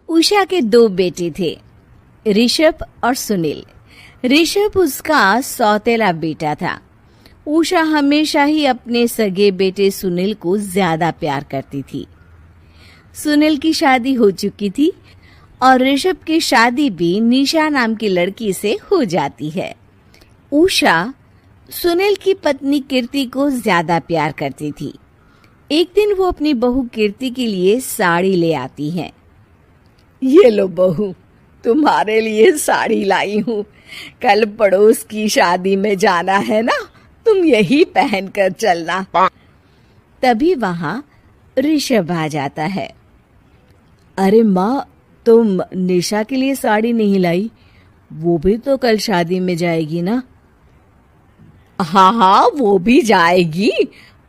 उषा के दो बेटे थे, ऋषभ और सुनील। ऋषभ उसका सौतेला बेटा था। उषा हमेशा ही अपने सगे बेटे सुनील को ज्यादा प्यार करती थी। सुनील की शादी हो चुकी थी और ऋषभ की शादी भी निशा नाम की लड़की से हो जाती है। उषा सुनील की पत्नी कीर्ति को ज्यादा प्यार करती थी। एक दिन वो अपनी बहू कीर्ति के लिए साड़ी ले आती है। ये लो बहू, तुम्हारे लिए साड़ी लाई हूँ। कल पड़ोस की शादी में जाना है ना, तुम यही पहन कर चलना। तभी वहां ऋषभ आ जाता है। अरे माँ, तुम निशा के लिए साड़ी नहीं लाई? वो भी तो कल शादी में जाएगी ना? हाँ हाँ, वो भी जाएगी,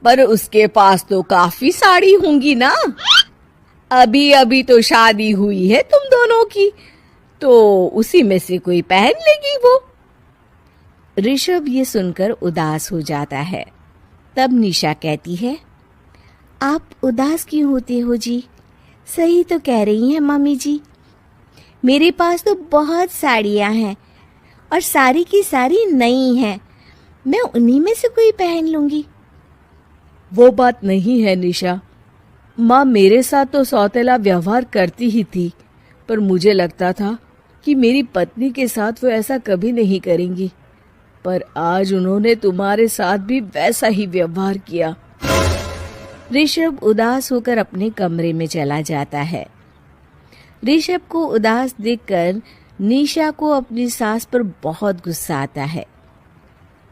पर उसके पास तो काफी साड़ी होंगी ना। अभी अभी तो शादी हुई है तुम दोनों की, तो उसी में से कोई पहन लेगी वो। ऋषभ ये सुनकर उदास हो जाता है। तब निशा कहती है, आप उदास क्यों होते हो जी? सही तो कह रही हैं मम्मी जी। मेरे पास तो बहुत साड़ियां हैं और सारी की सारी नई हैं। मैं उन्हीं में से कोई पहन लूंगी। वो बात नहीं है निशा। माँ मेरे साथ तो सौतेला व्यवहार करती ही थी, पर मुझे लगता था कि मेरी पत्नी के साथ वो ऐसा कभी नहीं करेंगी, पर आज उन्होंने तुम्हारे साथ भी वैसा ही व्यवहार किया। ऋषभ उदास होकर अपने कमरे में चला जाता है। ऋषभ को उदास देखकर निशा को अपनी सास पर बहुत गुस्सा आता है।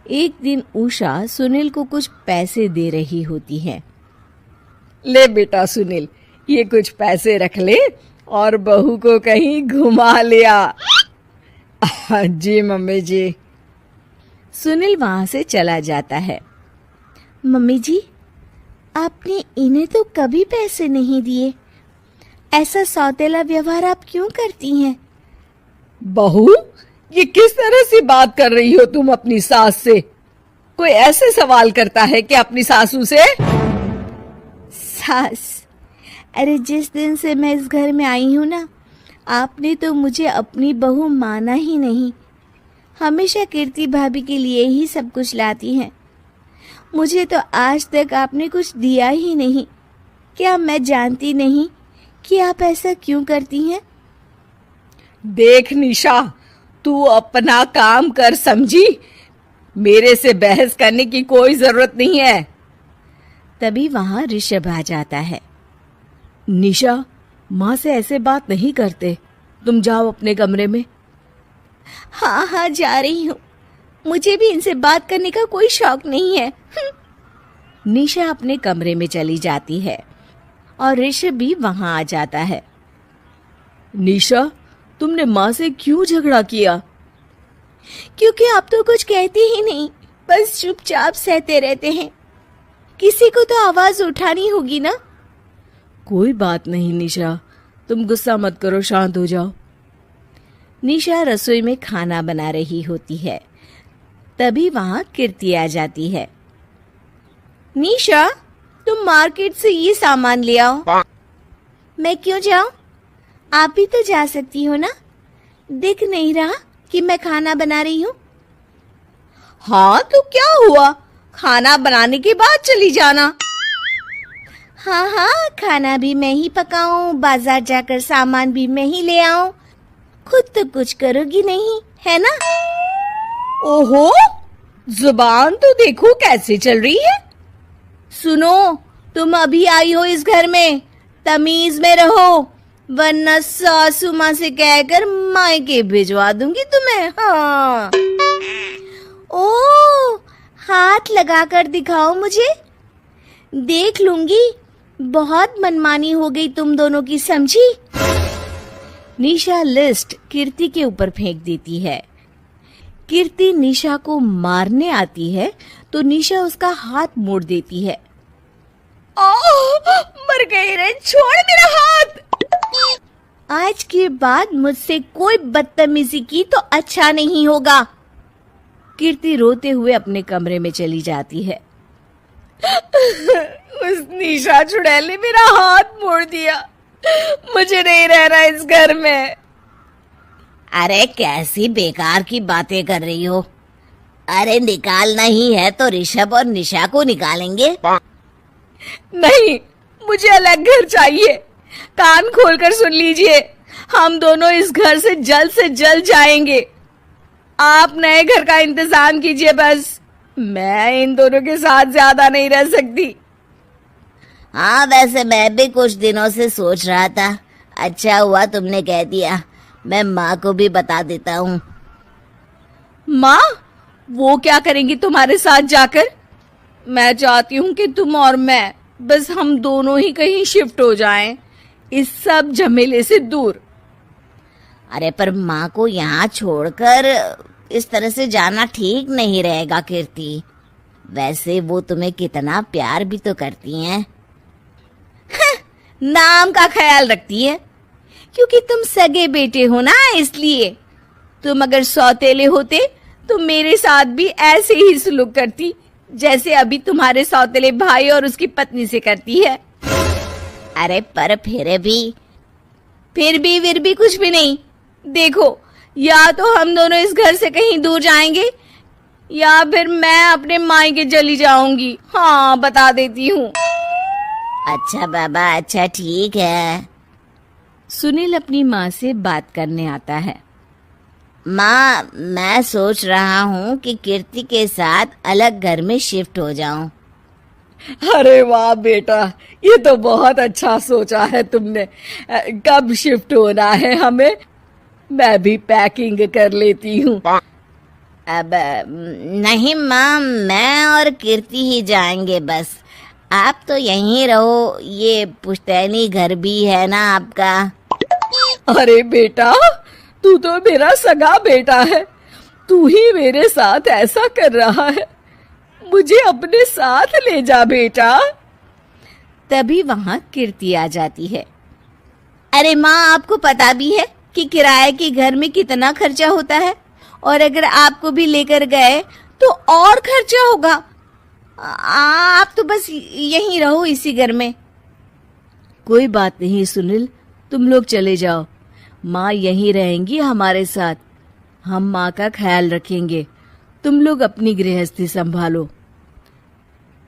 एक दिन उषा सुनील को कुछ पैसे दे रही होती है। ले बेटा सुनील, ये कुछ पैसे रख ले और बहू को कहीं घुमा लिया। जी मम्मी जी। सुनील वहां से चला जाता है। मम्मी जी, आपने इन्हें तो कभी पैसे नहीं दिए। ऐसा सौतेला व्यवहार आप क्यों करती हैं? बहू, ये किस तरह से बात कर रही हो तुम अपनी सास से? कोई ऐसे सवाल करता है कि अपनी सासू से? सास, अरे जिस दिन से मैं इस घर में आई हूं ना, आपने तो मुझे अपनी बहू माना ही नहीं। हमेशा कीर्ति भाभी के लिए ही सब कुछ लाती हैं। मुझे तो आज तक आपने कुछ दिया ही नहीं। क्या मैं जानती नहीं कि आप ऐसा क्यों करती हैं? देख निशा, तू अपना काम कर, समझी? मेरे से बहस करने की कोई जरूरत नहीं है। तभी वहां ऋषभ आ जाता है। निशा, माँ से ऐसे बात नहीं करते। तुम जाओ अपने कमरे में। हाँ हाँ, जा रही हूँ। मुझे भी इनसे बात करने का कोई शौक नहीं है। निशा अपने कमरे में चली जाती है और ऋषभ भी वहां आ जाता है। निशा, तुमने माँ से क्यों झगड़ा किया? क्योंकि आप तो कुछ कहते ही नहीं, बस चुपचाप सहते रहते हैं। किसी को तो आवाज उठानी होगी ना। कोई बात नहीं निशा, तुम गुस्सा मत करो, शांत हो जाओ। निशा रसोई में खाना बना रही होती है। तभी वहां कीर्ति आ जाती है। निशा, तुम मार्केट से ये सामान ले आओ। मैं क्यों जाऊं? आप ही तो जा सकती हो ना। दिख नहीं रहा कि मैं खाना बना रही हूँ? हाँ तो क्या हुआ, खाना बनाने के बाद चली जाना। हाँ हाँ, खाना भी मैं ही पकाऊं, बाजार जाकर सामान भी मैं ही ले आऊं। खुद तो कुछ करोगी नहीं, है ना? ओहो, जुबान तो देखो कैसे चल रही है। सुनो, तुम अभी आई हो इस घर में, तमीज में रहो, वरना सासू माँ से कहकर मायके भिजवा दूंगी तुम्हें। हाँ। ओ, हाथ लगाकर दिखाओ मुझे, देख लूंगी। बहुत मनमानी हो गई तुम दोनों की, समझी? निशा लिस्ट कीर्ति के ऊपर फेंक देती है। कीर्ति निशा को मारने आती है तो निशा उसका हाथ मोड़ देती है। मर गई रे, छोड़ मेरा हाथ। आज के बाद मुझसे कोई बदतमीजी की तो अच्छा नहीं होगा। कीर्ति रोते हुए अपने कमरे में चली जाती है। उस निशा चुड़ैल ने मेरा हाथ मोड़ दिया। मुझे नहीं रहना इस घर में। अरे कैसी बेकार की बातें कर रही हो। अरे निकालना ही है तो ऋषभ और निशा को निकालेंगे। नहीं, मुझे अलग घर चाहिए। कान खोलकर सुन लीजिए, हम दोनों इस घर से जल्द जाएंगे। आप नए घर का इंतजाम कीजिए बस। मैं इन दोनों के साथ ज्यादा नहीं रह सकती। हाँ वैसे मैं भी कुछ दिनों से सोच रहा था। अच्छा हुआ तुमने कह दिया। मैं माँ को भी बता देता हूँ। माँ, वो क्या करेंगी तुम्हारे साथ जाकर? मैं चाहती हूँ कि तुम और मैं, बस हम दोनों ही कहीं शिफ्ट हो जाएं, इस सब झमेले से दूर। अरे पर माँ को यहाँ छोड़कर इस तरह से जाना ठीक नहीं रहेगा कीर्ति। वैसे वो तुम्हें कितना प्यार भी तो करती हैं। नाम का ख्याल रखती है, क्योंकि तुम सगे बेटे हो ना, इसलिए। तुम अगर सौतेले होते तो मेरे साथ भी ऐसे ही सलूक करती जैसे अभी तुम्हारे सौतेले भाई और उसकी पत्नी से करती है। अरे पर फिर भी कुछ भी नहीं। देखो, या तो हम दोनों इस घर से कहीं दूर जाएंगे या फिर मैं अपने मायके चली जाऊंगी। हाँ, बता देती हूँ। अच्छा बाबा, अच्छा ठीक है। सुनील अपनी माँ से बात करने आता है। माँ, मैं सोच रहा हूँ कि कीर्ति के साथ अलग घर में शिफ्ट हो जाऊं। अरे वाह बेटा, ये तो बहुत अच्छा सोचा है तुमने। कब शिफ्ट होना है हमें? मैं भी पैकिंग कर लेती हूँ। अब नहीं माँ, मैं और कीर्ति ही जाएंगे बस। आप तो यहीं रहो, ये पुश्तैनी घर भी है ना आपका। अरे बेटा, तू तो मेरा सगा बेटा है। तू ही मेरे साथ ऐसा कर रहा है। मुझे अपने साथ ले जा बेटा। तभी वहां कीर्ति आ जाती है। अरे माँ, आपको पता भी है कि किराए के घर में कितना खर्चा होता है, और अगर आपको भी लेकर गए तो और खर्चा होगा। आप तो बस यहीं रहो इसी घर में। कोई बात नहीं सुनील, तुम लोग चले जाओ। माँ यहीं रहेंगी हमारे साथ। हम माँ का ख्याल रखेंगे। तुम लोग अपनी गृहस्थी संभालो।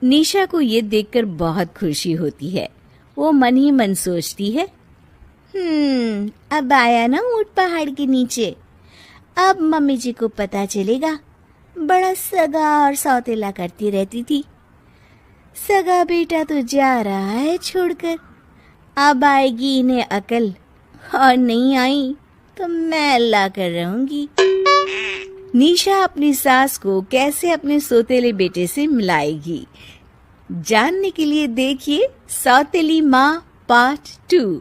निशा को ये देखकर बहुत खुशी होती है। वो मन ही मन सोचती है, अब आया ना ऊंट पहाड़ के नीचे। अब मम्मी जी को पता चलेगा। बड़ा सगा और सौतेला करती रहती थी। सगा बेटा तो जा रहा है छोड़कर। अब आएगी इन्हें अकल, और नहीं आई तो मैं अल्लाह कर रहूंगी। निशा अपनी सास को कैसे अपने सौतेले बेटे से मिलाएगी, जानने के लिए देखिए सौतेली माँ पार्ट 2।